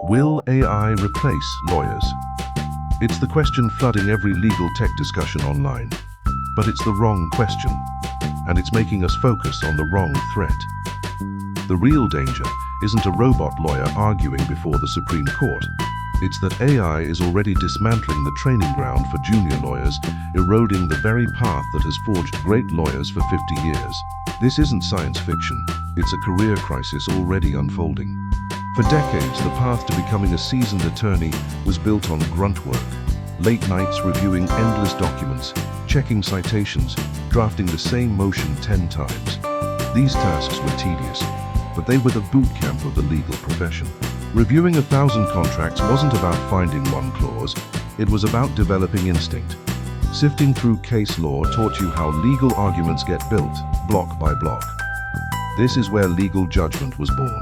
Will AI replace lawyers? It's the question flooding every legal tech discussion online. But it's the wrong question, and it's making us focus on the wrong threat. The real danger isn't a robot lawyer arguing before the Supreme Court. It's that AI is already dismantling the training ground for junior lawyers, eroding the very path that has forged great lawyers for 50 years. This isn't science fiction. It's a career crisis already unfolding. For decades, the path to becoming a seasoned attorney was built on grunt work. Late nights reviewing endless documents, checking citations, drafting the same motion 10 times. These tasks were tedious, but they were the boot camp of the legal profession. Reviewing 1,000 contracts wasn't about finding one clause, it was about developing instinct. Sifting through case law taught you how legal arguments get built, block by block. This is where legal judgment was born.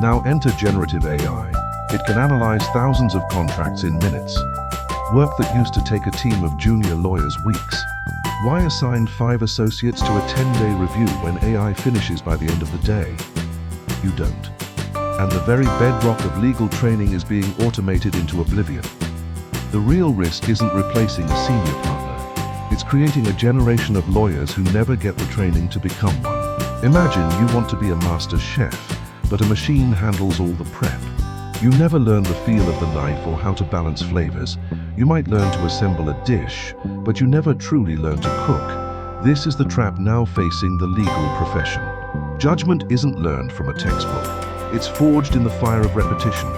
Now enter generative AI. It can analyze thousands of contracts in minutes. Work that used to take a team of junior lawyers weeks. Why assign 5 associates to a 10-day review when AI finishes by the end of the day? You don't. And the very bedrock of legal training is being automated into oblivion. The real risk isn't replacing a senior partner. It's creating a generation of lawyers who never get the training to become one. Imagine you want to be a master chef, but a machine handles all the prep. You never learn the feel of the knife or how to balance flavors. You might learn to assemble a dish, but you never truly learn to cook. This is the trap now facing the legal profession. Judgment isn't learned from a textbook. It's forged in the fire of repetition.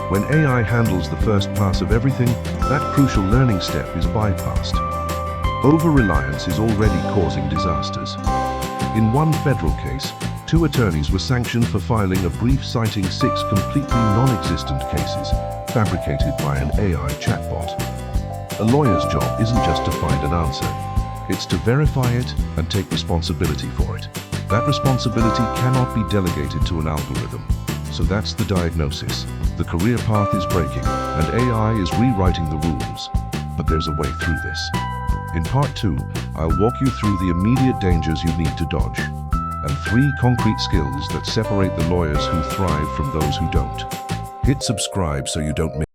When AI handles the first pass of everything, that crucial learning step is bypassed. Over-reliance is already causing disasters. In one federal case, 2 attorneys were sanctioned for filing a brief citing 6 completely non-existent cases, fabricated by an AI chatbot. A lawyer's job isn't just to find an answer. It's to verify it and take responsibility for it. That responsibility cannot be delegated to an algorithm. So that's the diagnosis. The career path is breaking, and AI is rewriting the rules. But there's a way through this. In part 2, I'll walk you through the immediate dangers you need to dodge, and 3 concrete skills that separate the lawyers who thrive from those who don't. Hit subscribe so you don't miss.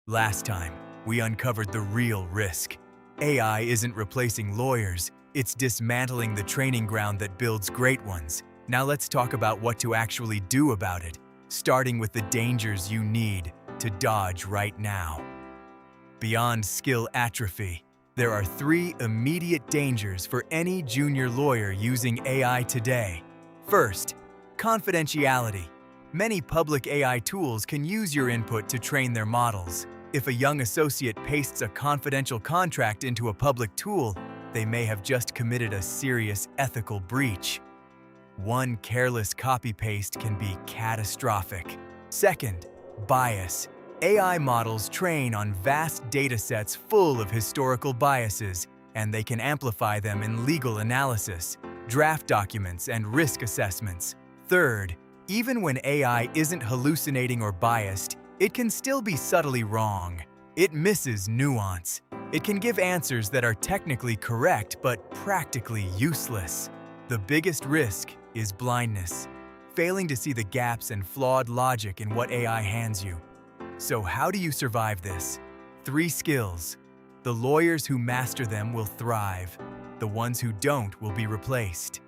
Last time, we uncovered the real risk. AI isn't replacing lawyers, it's dismantling the training ground that builds great ones. Now let's talk about what to actually do about it, starting with the dangers you need to dodge right now. Beyond skill atrophy, there are 3 immediate dangers for any junior lawyer using AI today. First, confidentiality. Many public AI tools can use your input to train their models. If a young associate pastes a confidential contract into a public tool, they may have just committed a serious ethical breach. One careless copy-paste can be catastrophic. Second, bias. AI models train on vast datasets full of historical biases, and they can amplify them in legal analysis, draft documents, and risk assessments. Third, even when AI isn't hallucinating or biased, it can still be subtly wrong. It misses nuance. It can give answers that are technically correct but practically useless. The biggest risk is blindness, failing to see the gaps and flawed logic in what AI hands you. So how do you survive this? 3 skills. The lawyers who master them will thrive. The ones who don't will be replaced.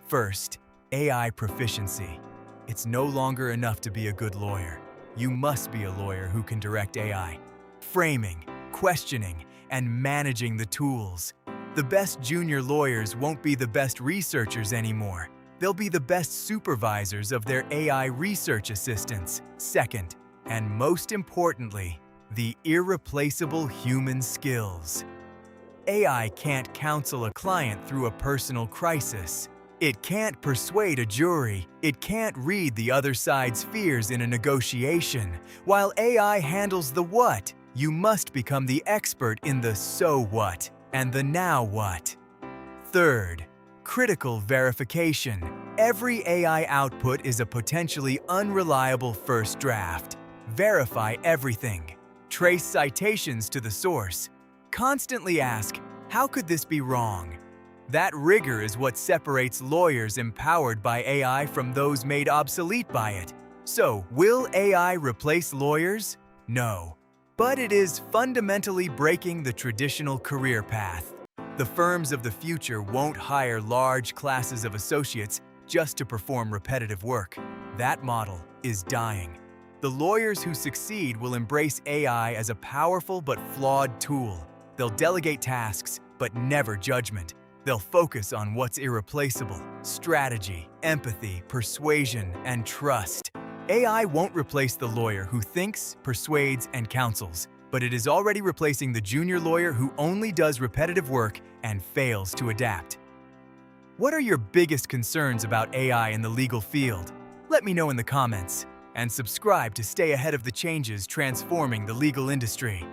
First, AI proficiency. It's no longer enough to be a good lawyer. You must be a lawyer who can direct AI. Framing, questioning, and managing the tools. The best junior lawyers won't be the best researchers anymore. They'll be the best supervisors of their AI research assistants. Second, and most importantly, the irreplaceable human skills. AI can't counsel a client through a personal crisis. It can't persuade a jury. It can't read the other side's fears in a negotiation. While AI handles the what, you must become the expert in the so what and the now what. Third, critical verification. Every AI output is a potentially unreliable first draft. Verify everything. Trace citations to the source. Constantly ask, How could this be wrong? That rigor is what separates lawyers empowered by AI from those made obsolete by it. So, will AI replace lawyers? No. But it is fundamentally breaking the traditional career path. The firms of the future won't hire large classes of associates just to perform repetitive work. That model is dying. The lawyers who succeed will embrace AI as a powerful but flawed tool. They'll delegate tasks, but never judgment. They'll focus on what's irreplaceable: strategy, empathy, persuasion, and trust. AI won't replace the lawyer who thinks, persuades, and counsels, but it is already replacing the junior lawyer who only does repetitive work and fails to adapt. What are your biggest concerns about AI in the legal field? Let me know in the comments, and subscribe to stay ahead of the changes transforming the legal industry.